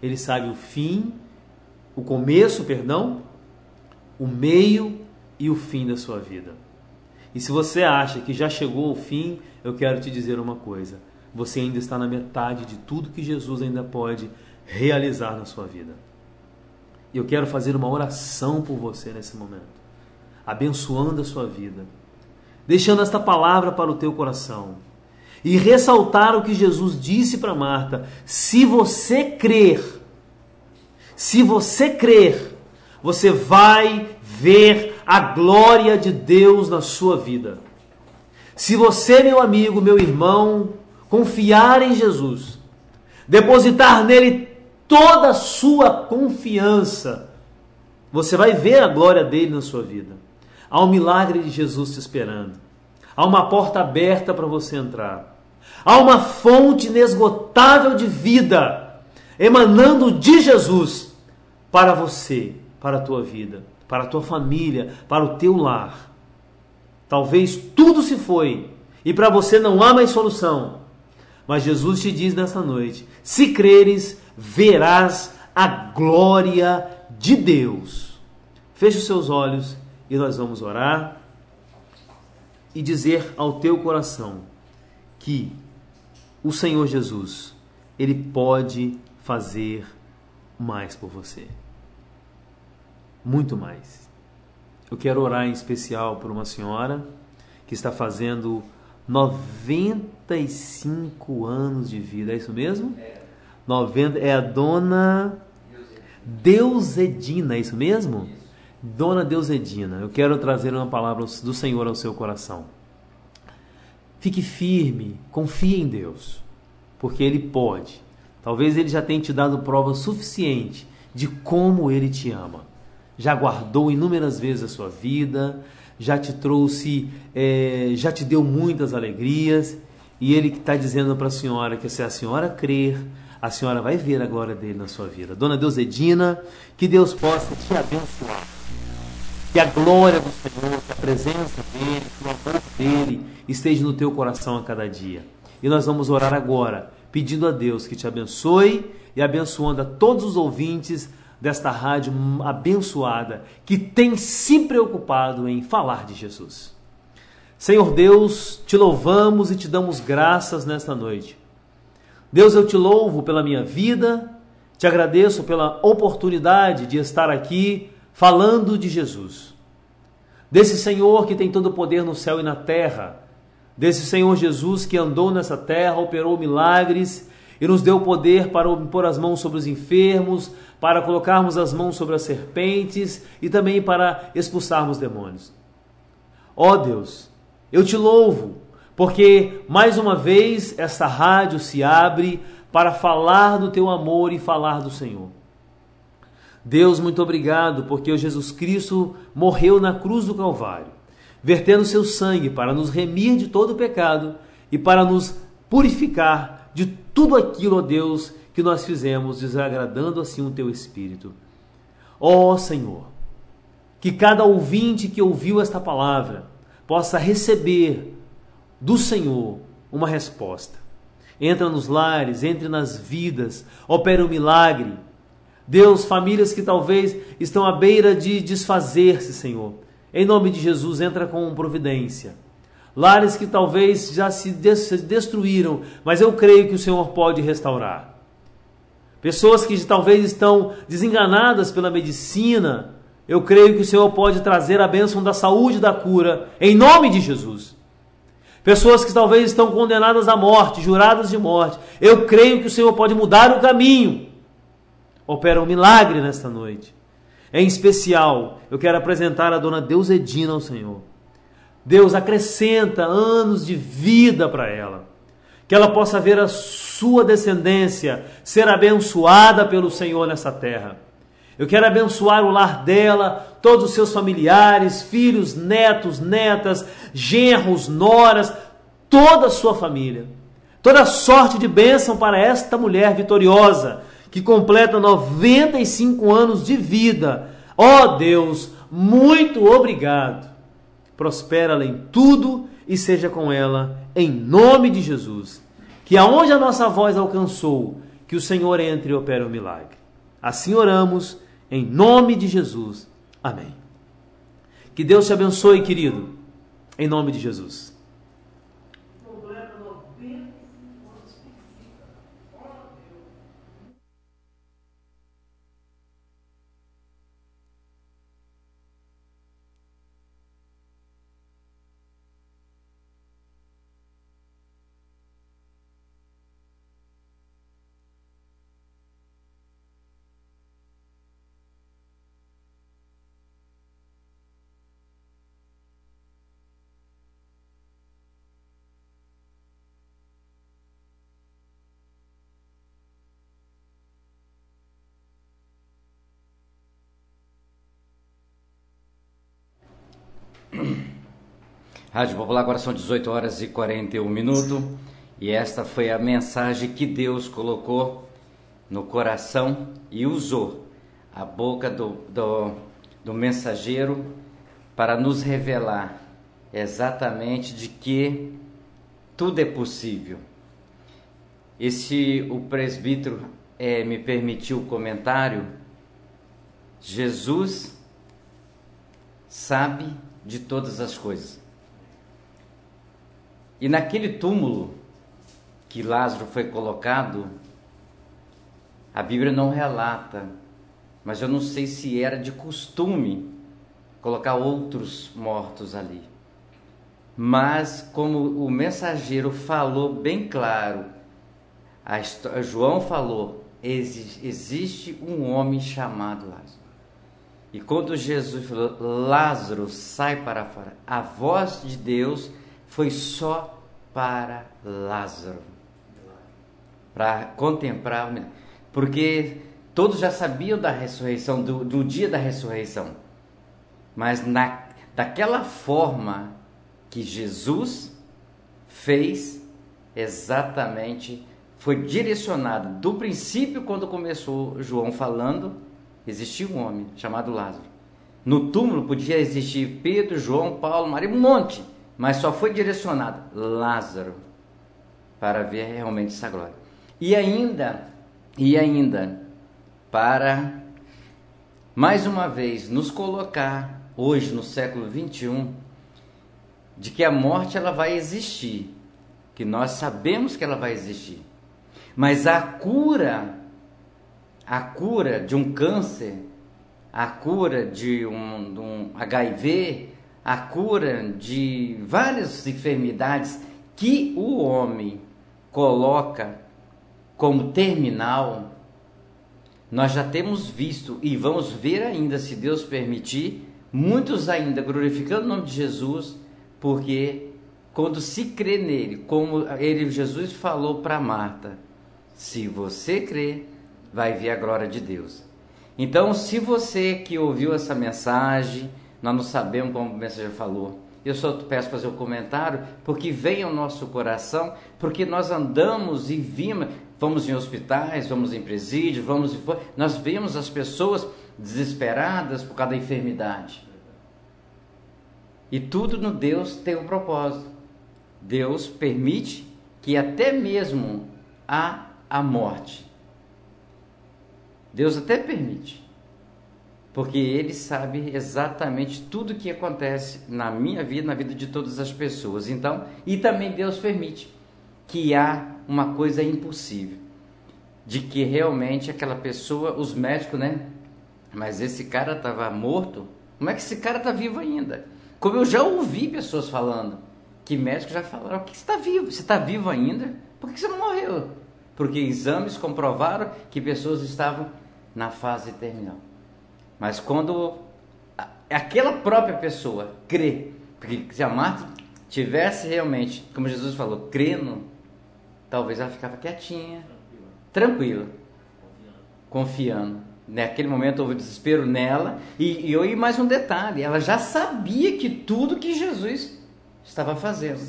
Ele sabe o fim, o começo, o meio e o fim da sua vida. E se você acha que já chegou ao fim, eu quero te dizer uma coisa: você ainda está na metade de tudo que Jesus ainda pode realizar na sua vida. E eu quero fazer uma oração por você nesse momento, abençoando a sua vida, deixando esta palavra para o teu coração e ressaltar o que Jesus disse para Marta: se você crer, você vai ver a glória de Deus na sua vida. Se você, meu amigo, meu irmão, confiar em Jesus, depositar nele toda a sua confiança, você vai ver a glória dele na sua vida. Há um milagre de Jesus te esperando. Há uma porta aberta para você entrar. Há uma fonte inesgotável de vida emanando de Jesus para você, para a tua vida, para a tua família, para o teu lar. Talvez tudo se foi e para você não há mais solução. Mas Jesus te diz nessa noite: se creres, verás a glória de Deus. Feche os seus olhos e nós vamos orar e dizer ao teu coração que o Senhor Jesus, Ele pode fazer mais por você. Muito mais. Eu quero orar em especial por uma senhora que está fazendo 95 anos de vida. É isso mesmo? 90, é a dona Deusedina, é isso mesmo? Dona Deusedina, eu quero trazer uma palavra do Senhor ao seu coração. Fique firme, confie em Deus, porque Ele pode. Talvez Ele já tenha te dado prova suficiente de como Ele te ama. Já guardou inúmeras vezes a sua vida, já te trouxe, já te deu muitas alegrias, e Ele está dizendo para a senhora que se a senhora crer, a senhora vai ver a glória dele na sua vida. Dona Deusedina, que Deus possa te abençoar. Que a glória do Senhor, que a presença dele, que o amor dele esteja no teu coração a cada dia. E nós vamos orar agora, pedindo a Deus que te abençoe e abençoando a todos os ouvintes desta rádio abençoada, que tem se preocupado em falar de Jesus. Senhor Deus, te louvamos e te damos graças nesta noite. Deus, eu te louvo pela minha vida, te agradeço pela oportunidade de estar aqui falando de Jesus, desse Senhor que tem todo o poder no céu e na terra, desse Senhor Jesus que andou nessa terra, operou milagres e nos deu poder para pôr as mãos sobre os enfermos, para colocarmos as mãos sobre as serpentes e também para expulsarmos demônios. Ó Deus, eu te louvo, porque mais uma vez esta rádio se abre para falar do teu amor e falar do Senhor. Deus, muito obrigado, porque o Jesus Cristo morreu na cruz do Calvário, vertendo seu sangue para nos remir de todo o pecado e para nos purificar de tudo aquilo, ó Deus, que nós fizemos, desagradando assim o teu Espírito. Ó Senhor, que cada ouvinte que ouviu esta palavra possa receber do Senhor uma resposta. Entra nos lares, entre nas vidas, opera um milagre. Deus, famílias que talvez estão à beira de desfazer-se, Senhor. Em nome de Jesus, entra com providência. Lares que talvez já se destruíram, mas eu creio que o Senhor pode restaurar. Pessoas que talvez estão desenganadas pela medicina, eu creio que o Senhor pode trazer a bênção da saúde e da cura, em nome de Jesus. Pessoas que talvez estão condenadas à morte, juradas de morte, eu creio que o Senhor pode mudar o caminho. Opera um milagre nesta noite. Em especial, eu quero apresentar a dona Deusedina ao Senhor. Deus, acrescenta anos de vida para ela. Que ela possa ver a sua descendência ser abençoada pelo Senhor nessa terra. Eu quero abençoar o lar dela, todos os seus familiares, filhos, netos, netas, genros, noras, toda a sua família. Toda sorte de bênção para esta mulher vitoriosa, que completa 95 anos de vida. Ó Deus, muito obrigado. Prospera-la em tudo e seja com ela, em nome de Jesus. Que aonde a nossa voz alcançou, que o Senhor entre e opere o milagre. Assim oramos, em nome de Jesus. Amém. Que Deus te abençoe, querido, em nome de Jesus. Rádio Popular, agora são 18 horas e 41 minutos e esta foi a mensagem que Deus colocou no coração e usou a boca do mensageiro para nos revelar exatamente de que tudo é possível. E se o presbítero me permitiu o comentário, Jesus sabe de todas as coisas. E naquele túmulo que Lázaro foi colocado, a Bíblia não relata, mas eu não sei se era de costume colocar outros mortos ali. Mas como o mensageiro falou bem claro, João falou, existe um homem chamado Lázaro. E quando Jesus falou, Lázaro, sai para fora, a voz de Deus foi só para Lázaro, para contemplar o milagre. Porque todos já sabiam da ressurreição, do dia da ressurreição. Mas daquela forma que Jesus fez, exatamente, foi direcionado. Do princípio, quando começou João falando, existia um homem chamado Lázaro. No túmulo podia existir Pedro, João, Paulo, Maria, um monte. Mas só foi direcionado Lázaro para ver realmente essa glória. E ainda, para, mais uma vez, nos colocar, hoje, no século 21, de que a morte ela vai existir, que nós sabemos que ela vai existir. Mas a cura de um câncer, a cura de um HIV, a cura de várias enfermidades que o homem coloca como terminal, nós já temos visto e vamos ver ainda, se Deus permitir, muitos ainda glorificando o nome de Jesus, porque quando se crê nele, como Jesus falou para Marta, se você crer, vai ver a glória de Deus. Então, se você que ouviu essa mensagem, nós não sabemos como o mensageiro falou, eu só peço fazer um comentário, porque vem ao nosso coração, porque nós andamos e vamos em hospitais, vamos em presídios, nós vemos as pessoas desesperadas por causa da enfermidade. E tudo no Deus tem um propósito. Deus permite que até mesmo a morte, Deus até permite, porque Ele sabe exatamente tudo o que acontece na minha vida, na vida de todas as pessoas. Então, e também Deus permite que há uma coisa impossível, de que realmente aquela pessoa, os médicos, né? Mas esse cara estava morto, como é que esse cara está vivo ainda? Como eu já ouvi pessoas falando, que médicos já falaram, que você está vivo? Você está vivo ainda? Por que você não morreu? Porque exames comprovaram que pessoas estavam na fase terminal. Mas quando aquela própria pessoa crê, porque se a Marta tivesse realmente, como Jesus falou, crendo, talvez ela ficava quietinha, tranquila, confiando. Naquele momento houve desespero nela, e mais um detalhe, ela já sabia que tudo que Jesus estava fazendo,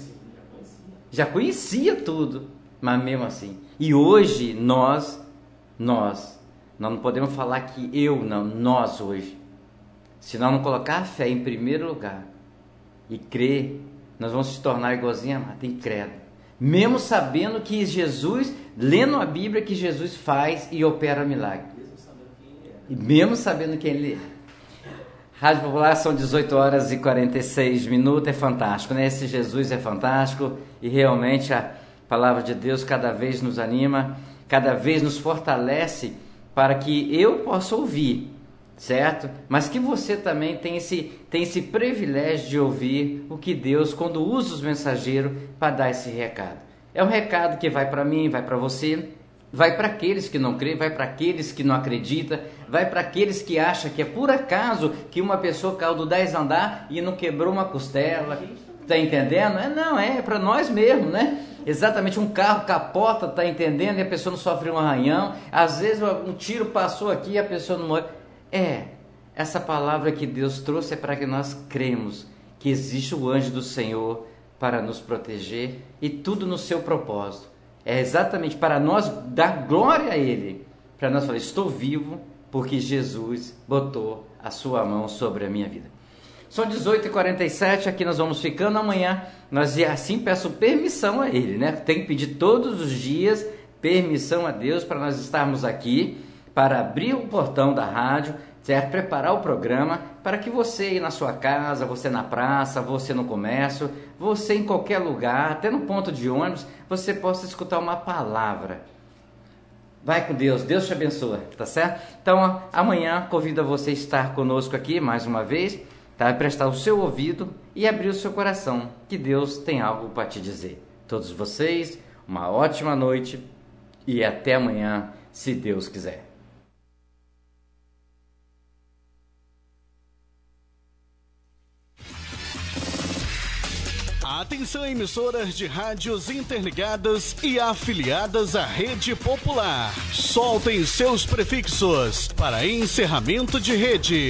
já conhecia tudo, mas mesmo assim. E hoje nós não podemos falar que nós hoje, se nós não colocar a fé em primeiro lugar e crer, nós vamos se tornar igualzinho a Marta, incrédulo. Mesmo sabendo que Jesus, lendo a Bíblia, que Jesus faz e opera milagre. E mesmo sabendo quem Ele é. Rádio Popular, são 18 horas e 46 minutos, é fantástico, né? Esse Jesus é fantástico e realmente a palavra de Deus cada vez nos anima, cada vez nos fortalece para que eu possa ouvir, certo? Mas que você também tem esse privilégio de ouvir o que Deus, quando usa os mensageiros para dar esse recado. É um recado que vai para mim, vai para você, vai para aqueles que não creem, vai para aqueles que não acreditam, vai para aqueles que acham que é por acaso que uma pessoa caiu do 10 andar e não quebrou uma costela. Tá entendendo? É para nós mesmo, né? Exatamente, um carro capota, tá entendendo? E a pessoa não sofre um arranhão. Às vezes um tiro passou aqui e a pessoa não morre. Essa palavra que Deus trouxe é para que nós cremos que existe o anjo do Senhor para nos proteger e tudo no seu propósito. É exatamente para nós dar glória a Ele, para nós falar, estou vivo porque Jesus botou a sua mão sobre a minha vida. São 18h47, aqui nós vamos ficando. Amanhã nós assim peço permissão a Ele, né? Tem que pedir todos os dias permissão a Deus para nós estarmos aqui, para abrir o portão da rádio, certo? Preparar o programa, para que você aí na sua casa, você na praça, você no comércio, você em qualquer lugar, até no ponto de ônibus, você possa escutar uma palavra. Vai com Deus, Deus te abençoa, tá certo? Então amanhã convido a você a estar conosco aqui mais uma vez, tá? Prestar o seu ouvido e abrir o seu coração, que Deus tem algo para te dizer. Todos vocês, uma ótima noite e até amanhã, se Deus quiser. Atenção, emissoras de rádios interligadas e afiliadas à Rede Popular. Soltem seus prefixos para encerramento de rede.